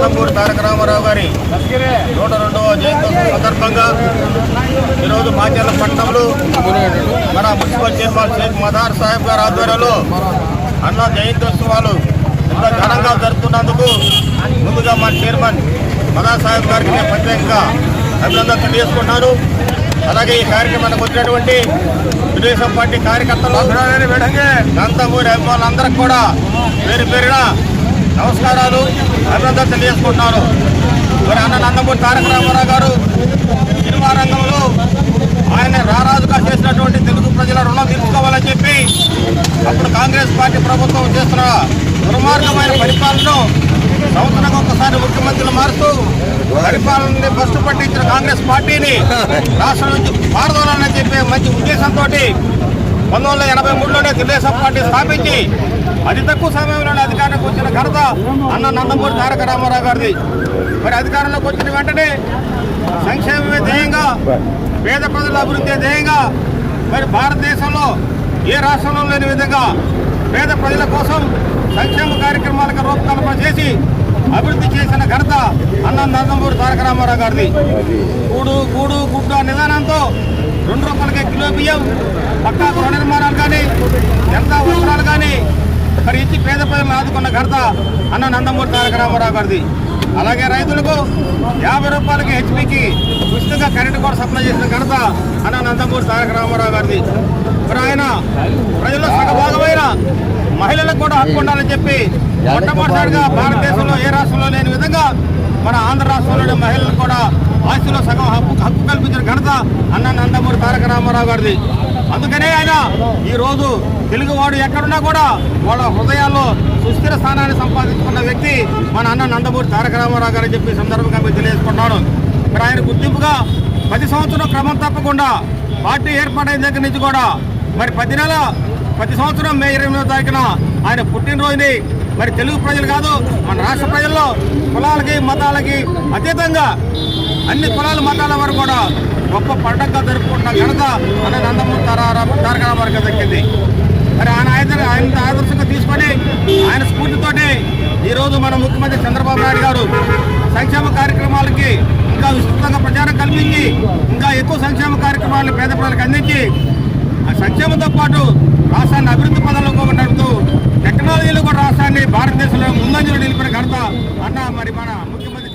నందమూరి తారక రామారావు గారి 102వ జయంతి సందర్భంగా ఈరోజు మాచర్ల పట్టణంలో మన మున్సిపల్ చైర్మన్ షేక్ మదార్ సాహెబ్ గారి ఆధ్వర్యంలో అన్న జయంత్యోత్సవాలు ఎంత ఘనంగా జరుపుతున్నందుకు ముందుగా మా చైర్మన్ మదార్ సాహెబ్ గారికి నేను ప్రత్యేకంగా అభినందన తెలియజేసుకుంటున్నాను. అలాగే ఈ కార్యక్రమానికి వచ్చినటువంటి తెలుగుదేశం పార్టీ కార్యకర్తలు, నందమూరి అభిమానులందరికీ కూడా పేరు పేరున నమస్కారాలు, అభినందన తెలియజేసుకుంటున్నాను. మరి అన్న నందమూరి తారక రామారావు గారు సినిమా రంగంలో ఆయన రారాజుగా చేసినటువంటి తెలుగు ప్రజల రుణం తీర్చుకోవాలని చెప్పి అప్పుడు కాంగ్రెస్ పార్టీ ప్రభుత్వం చేస్తున్న దుర్మార్గమైన పరిపాలనను సంవత్సరానికి ఒకసారి ముఖ్యమంత్రులు మారుతూ పరిపాలనని బస్సు పట్టించిన కాంగ్రెస్ పార్టీని రాష్ట్రం నుంచి పారదోలాలని చెప్పే మంచి ఉద్దేశంతో 1983లోనే తెలుగుదేశం పార్టీ స్థాపించి అతి తక్కువ సమయంలోనే అధికారంలోకి వచ్చిన ఘనత అన్న నందమూరి తారక రామారావు గారిది. మరి అధికారంలోకి వచ్చిన వెంటనే సంక్షేమమే ధ్యేయంగా, పేద ప్రజల అభివృద్ధి ధ్యేయంగా మరి భారతదేశంలో ఏ రాష్ట్రంలో లేని విధంగా పేద ప్రజల కోసం సంక్షేమ కార్యక్రమాలకు రూపకల్పన చేసి అభివృద్ధి చేసిన ఘనత అన్న నందమూరి తారక రామారావు గారిది. గూడు గుడ్డ నిదానంతో ₹2 కిలో బియ్యం, పక్కా గృహ నిర్మాణాలు కానీ, జనతా వస్త్రాలు కానీ మరి ఇచ్చి పేద ప్రజలను ఆదుకున్న ఘనత అన్న నందమూరి తారక రామారావు గారిది. అలాగే రైతులకు ₹50 హెచ్పీకి ఉచితంగా కరెంటు కూడా సప్లై చేసిన ఘనత అన్న నందమూరి తారక రామారావు గారిది. మరి ఆయన ప్రజల్లో సగభాగమైన మహిళలకు కూడా హక్కు ఉండాలని చెప్పి మొట్టమొదటిసారిగా భారతదేశంలో ఏ రాష్ట్రంలో లేని విధంగా మన ఆంధ్ర రాష్ట్రంలోని మహిళలకు కూడా ఆస్తిలో సగం హక్కు కల్పించిన ఘనత అన్న నందమూరి తారక రామారావు గారిది. అందుకనే ఆయన ఈరోజు తెలుగువాడు ఎక్కడున్నా కూడా వాళ్ళ హృదయాల్లో సుస్థిర స్థానాన్ని సంపాదించుకున్న వ్యక్తి మన అన్న నందమూరి తారక రామారావు గారు చెప్పి సందర్భంగా మీరు తెలియజేసుకుంటున్నాను. మరి ఆయన గుర్తింపుగా 10 సంవత్సరం క్రమం తప్పకుండా పార్టీ ఏర్పాటైన దగ్గర నుంచి కూడా మరి ప్రతి సంవత్సరం మే 28వ తారీఖున ఆయన పుట్టినరోజుని మరి తెలుగు ప్రజలు కాదు మన రాష్ట్ర ప్రజల్లో కులాలకి మతాలకి అతీతంగా అన్ని కులాల మతాల వరకు కూడా గొప్ప పండగగా జరుపుకుంటున్న ఘనత అన్న నందమూరి తారక రామారావు గారికి దక్కింది. మరి ఆయన ఆదర్శంగా తీసుకొని ఆయన స్ఫూర్తితోటి ఈరోజు మన ముఖ్యమంత్రి చంద్రబాబు నాయుడు గారు సంక్షేమ కార్యక్రమాలకి ఇంకా విస్తృతంగా ప్రచారం కల్పించి ఇంకా ఎక్కువ సంక్షేమ కార్యక్రమాలను పేద ప్రజలకు అందించి ఆ సంక్షేమంతో పాటు రాష్ట్రాన్ని అభివృద్ధి పదంలో నడుపుతూ టెక్నాలజీలో కూడా రాష్ట్రాన్ని భారతదేశంలో ముందంజలో నిలిపిన ఘనత అన్న మరి మన ముఖ్యమంత్రి